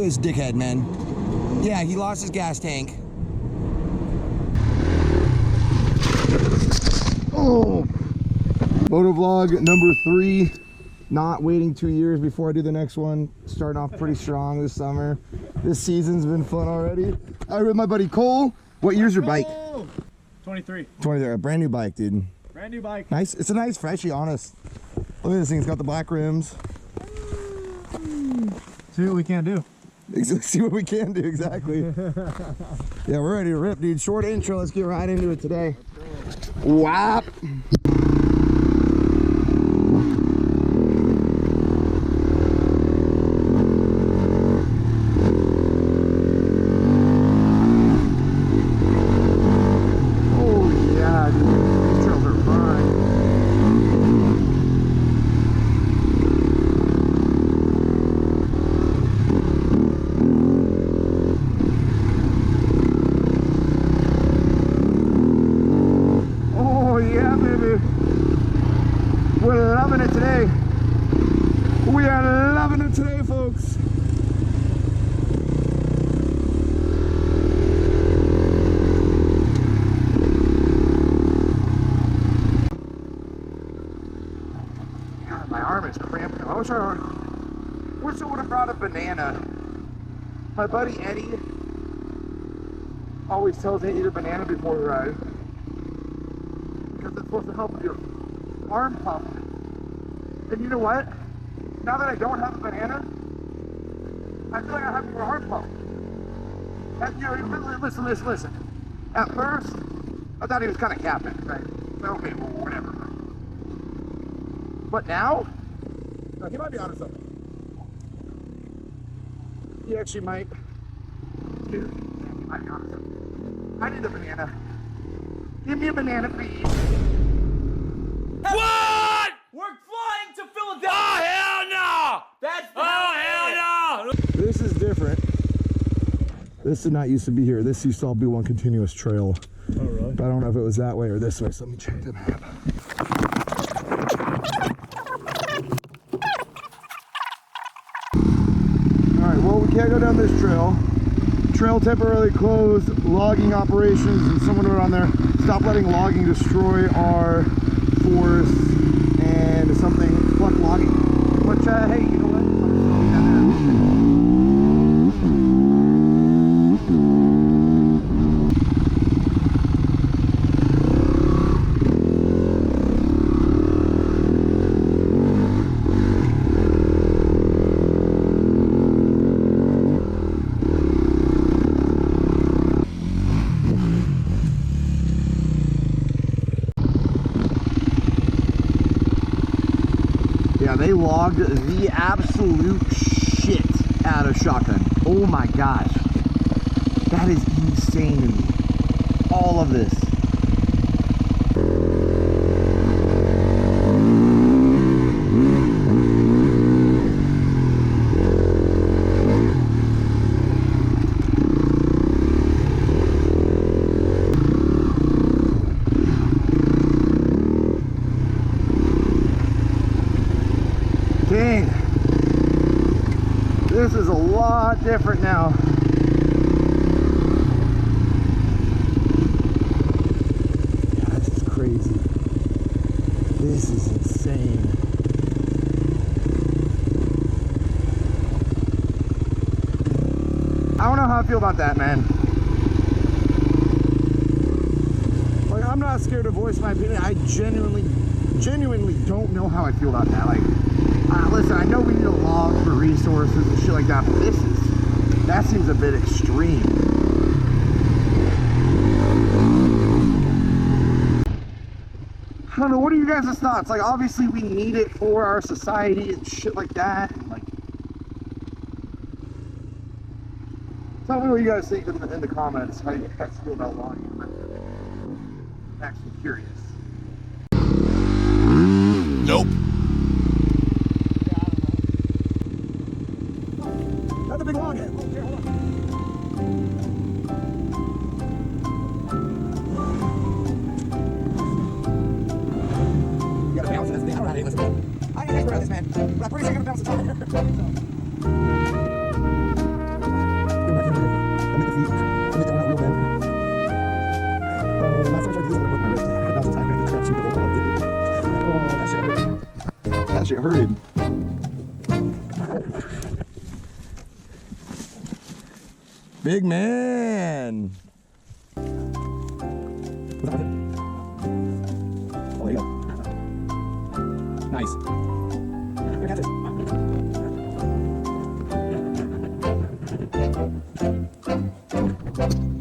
this dickhead, man. Yeah, he lost his gas tank. Oh! Moto vlog number 3. Not waiting 2 years before I do the next one. Starting off pretty strong this summer. This season's been fun already. I with my buddy Cole. What year's your bike? 23. 23. A brand new bike, dude. Brand new bike. Nice. It's a nice freshie, honest. Look at this thing. It's got the black rims. See what we can do. See what we can do, exactly. Yeah, we're ready to rip, dude. Short intro. Let's get right into it today. Whap. We're loving it today. We are loving it today, folks. God, my arm is cramping. I wish I would have brought a banana. My buddy Eddie always tells me to eat a banana before we ride, because it's supposed to help with your arm pump. And you know what? Now that I don't have a banana, I feel like I have more arm pump. And, you know, listen. At first, I thought he was kind of capping, right? But okay, well, whatever. But now, he might be onto something. He actually might. Dude, he might be onto something. I need a banana. Give me a banana, please. What? We're flying to Philadelphia. Oh, hell no! That's hell no! This is different. This did not used to be here. This used to all be one continuous trail. Oh, really? But I don't know if it was that way or this way, so let me check the map. Alright, well, we can't go down this trail. Trail temporarily closed, logging operations, and someone wrote on there, stop letting logging destroy our forest and something, fuck logging. Which, hey, you know what? They logged the absolute shit out of shotgun. Oh my gosh. That is insane to me. All of this. Dang, this is a lot different now. Yeah, this is crazy. This is insane. I don't know how I feel about that, man. Like, I'm not scared to voice my opinion. I genuinely don't know how I feel about that. Like, listen, I know we need a log for resources and shit like that, but that seems a bit extreme. I don't know, what are you guys' thoughts? Like, obviously we need it for our society and shit like that. And like, tell me what you guys think in the comments, how you guys feel about logging. I'm actually curious. Nope. That's a big log head. Oh, here, hold on. You gotta bounce this thing. I don't know how to do this. I ain't an expert on this, man. But I'm pretty sure you're gonna bounce the top. much it hurted. Big man. Oh, there you go. Nice. Here, catch this.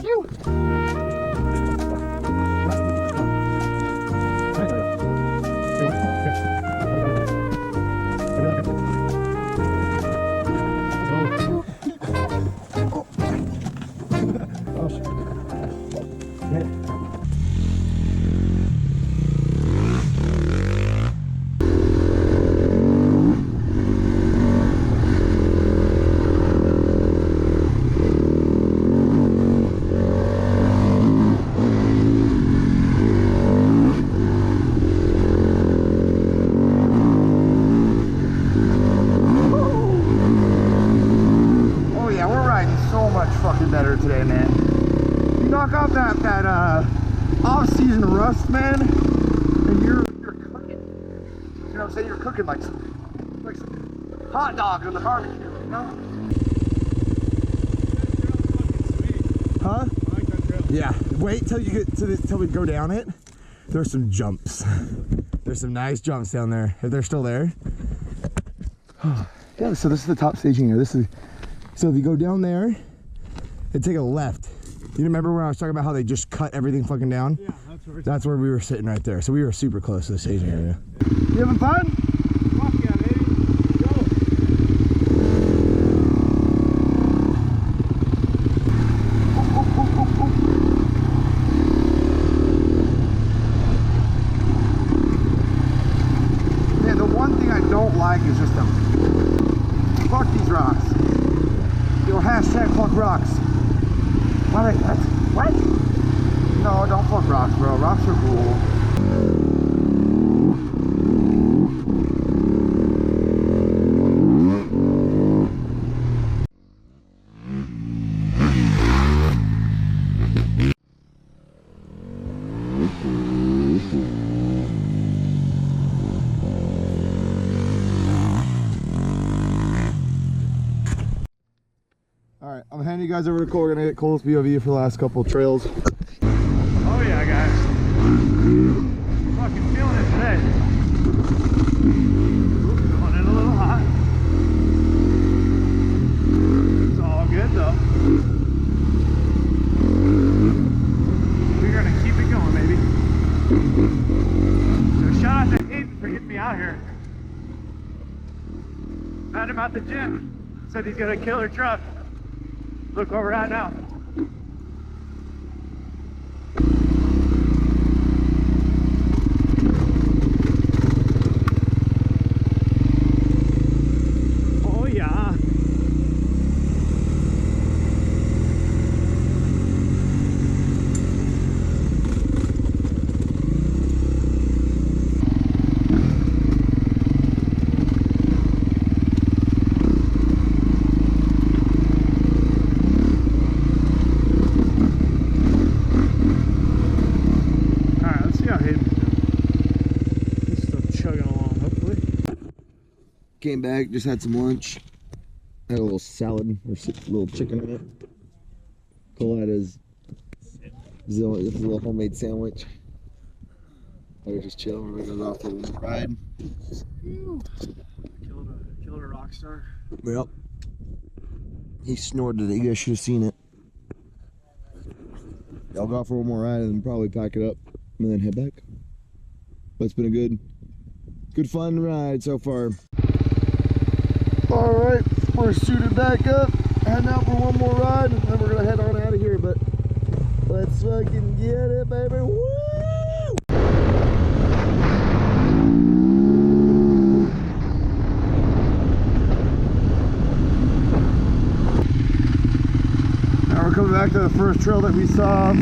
Phew. Better today, man. You knock off that off-season rust, man, and you're cooking. You know what I'm saying? You're cooking like some hot dog on the barbecue, you know? Huh? I like that trail. Yeah. Wait till you get to this, till we go down it. There's some jumps. There's some nice jumps down there. If they're still there. Yeah. So this is the top staging here. So if you go down there. And take a left. You remember when I was talking about how they just cut everything fucking down? Yeah, that's where we were sitting right there. So we were super close to the staging area. You having fun? Fuck yeah, baby. Go. Man, the one thing I don't like is just them. Fuck these rocks. Yo, hashtag fuck rocks. What? No, don't fuck rocks, bro. Rocks are cool. Alright, I'm handing you guys over to Cole. We're gonna get Cole's POV for the last couple of trails. Oh yeah, guys. Fucking feeling it today. Oops, going in a little hot. It's all good though. We're gonna keep it going, baby. So shout out to Aiden for getting me out here. Met him at the gym. Said he's got a killer truck. Look where we're at now. Oh yeah. Came back, just had some lunch. Had a little salad or a little chicken in it. Cole had his little homemade sandwich. I was just chilling. We're gonna go off for a little ride. Killed a rock star. Yep. He snorted it. You guys should have seen it. I'll go out for one more ride and then probably pack it up and then head back. But it's been a good fun ride so far. Alright, we're suited back up, heading out for one more ride, and then we're gonna head on out of here, but let's fucking get it, baby. Woo! Now we're coming back to the first trail that we saw.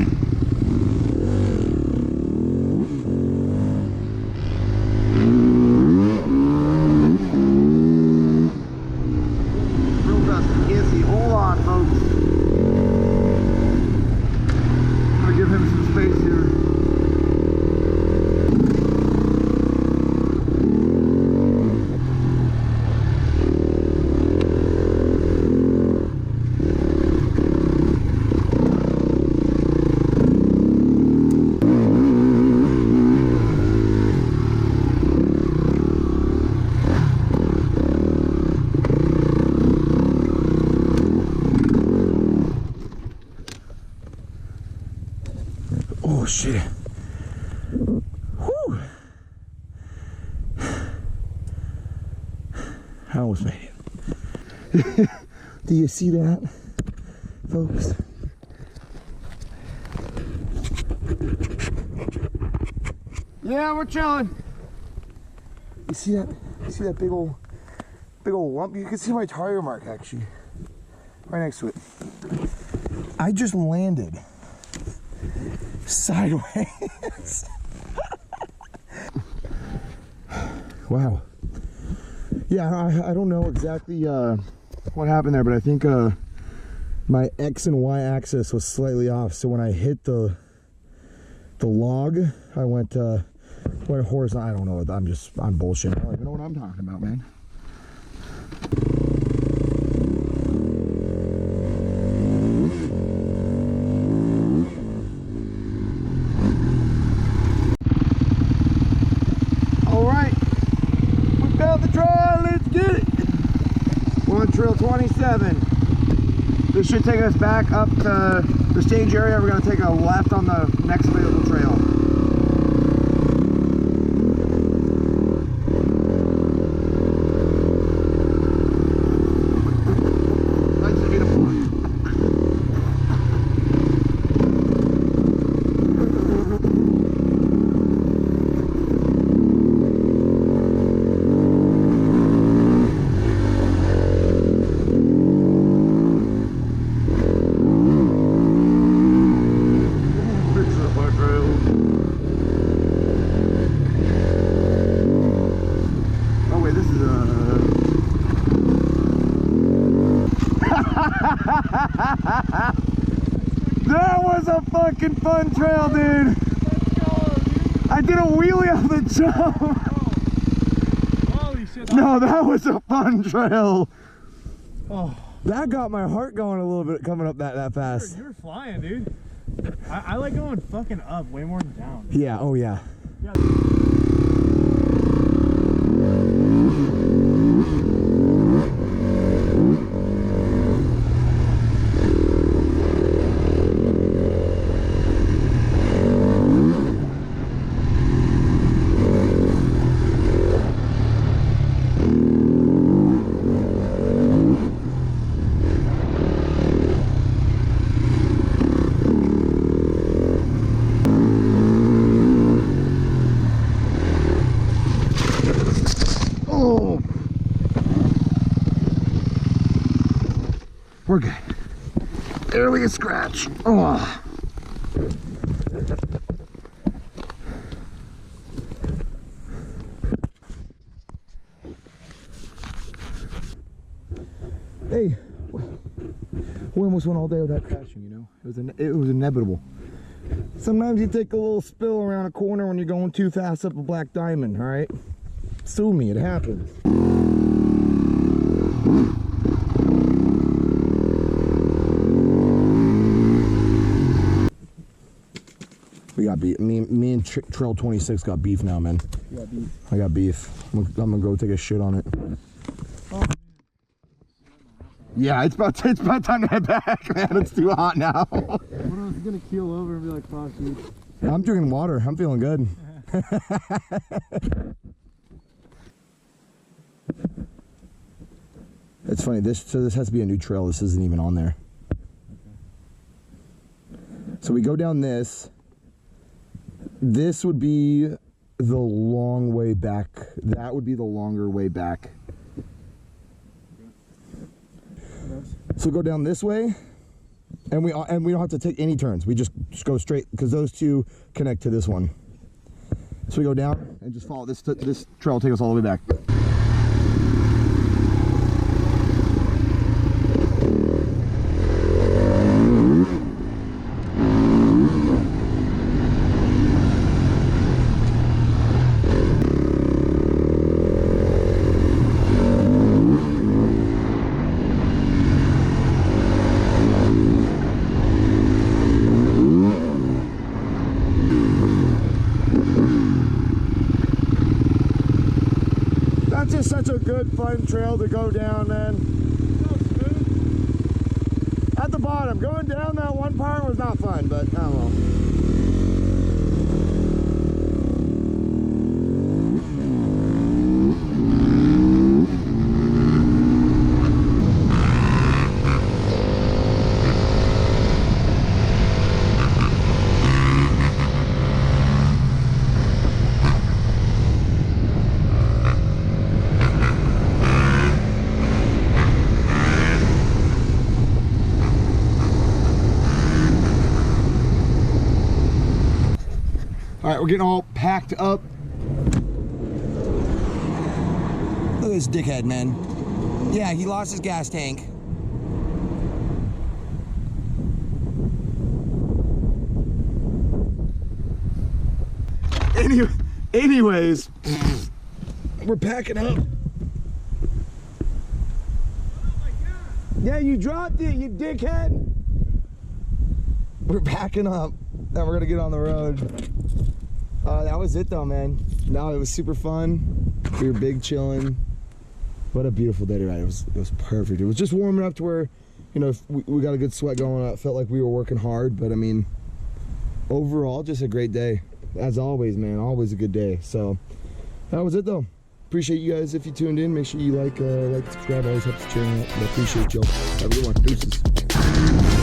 Oh shit. Whew. I almost made it. Do you see that, folks? Yeah, we're chilling. You see that? You see that big old lump? You can see my tire mark actually, right next to it. I just landed sideways. Wow. Yeah, I don't know exactly what happened there, but I think my X and Y axis was slightly off. So when I hit the log, I went horizontal. I don't know. I'm bullshit. I don't even know what I'm talking about, man. All right, we found the trail. Let's get it. We're on trail 27. This should take us back up to the stage area. We're going to take a left on the next available trail. That was a fucking fun trail, dude. I did a wheelie on the jump. Holy shit. No, that was a fun trail. Oh, that got my heart going a little bit coming up that fast. you were flying, dude. I like going fucking up way more than down. Yeah, oh yeah. We're good. There we can scratch. Oh. Hey, we almost went all day without crashing, you know? It was inevitable. Sometimes you take a little spill around a corner when you're going too fast up a black diamond, all right? Sue me, it happens. We got beef. Me and Trail 26 got beef now, man. You got beef. I got beef. I'm gonna go take a shit on it. Oh. Yeah, it's about time to head back, man. It's too hot now. What else is gonna keel over and be like, fuck, dude? I'm drinking water. I'm feeling good. It's funny. This has to be a new trail. This isn't even on there. So we go down this. This would be the long way back. That would be the longer way back. So go down this way, and we don't have to take any turns. We just go straight because those two connect to this one. So we go down and just follow this trail. Will take us all the way back. Just such a good fun trail to go down, man. At the bottom, going down that one part was not fun, but oh well. All right, we're getting all packed up. Look at this dickhead, man. Yeah, he lost his gas tank. Anyways, we're packing up. Yeah, you dropped it, you dickhead. We're packing up and we're gonna get on the road. That was it though, man. No, it was super fun. We were big chilling. What a beautiful day to ride. It was perfect. It was just warm enough to where, you know, we got a good sweat going. It felt like we were working hard, but I mean, overall, just a great day. As always, man, always a good day. So that was it though. Appreciate you guys if you tuned in. Make sure you like, subscribe. Always helps cheering out. I appreciate y'all. Have a good one. Deuces.